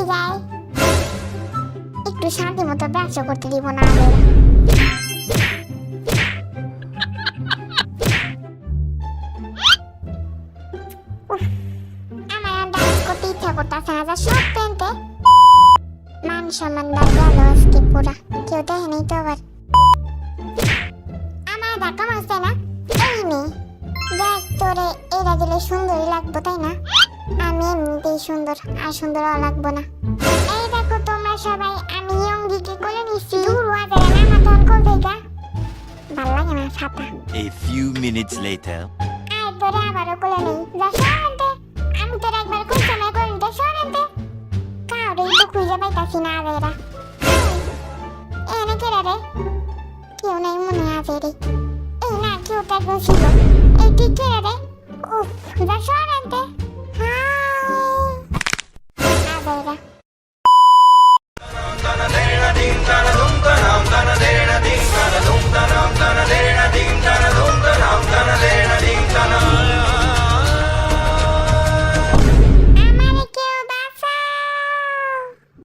এদিকে আয়। একটু শান্তি মতো ব্যবসা করতে দিব না আগে। আমার ডান্স করতে ইচ্ছা করতেছে না, যা সব প্যান্টে মান সম্মান গেল আজকে পুরা, কেউ দেখেনি তো আবার। আমার ধাক্কা মারছে না এই মেয়ে, দেখ তোরে এরা দিলে সুন্দরই লাগবো তাই না? আমি এমনিতেই সুন্দর, আর সুন্দরও লাগবো না। এই দেখো তোমরা সবাই, আমি অঙ্গিকে কোলে নিচ্ছি। দূর ওয়াজের না মাথন কোল থেকে ভাল লাগে না ছাতা। A few minutes later. আয় তোরে আবারও কোলে নেই, যা সরান্তে। আমি তোর একবার কোন সময় করে নিতে সরান্তে। কাউরেই তো খুঁজে পাইতাছি না আজ এরা। এনে কেরা রে? কেউ নাই মনে আছে রে। এই না, কেউ তো একজন ছিল।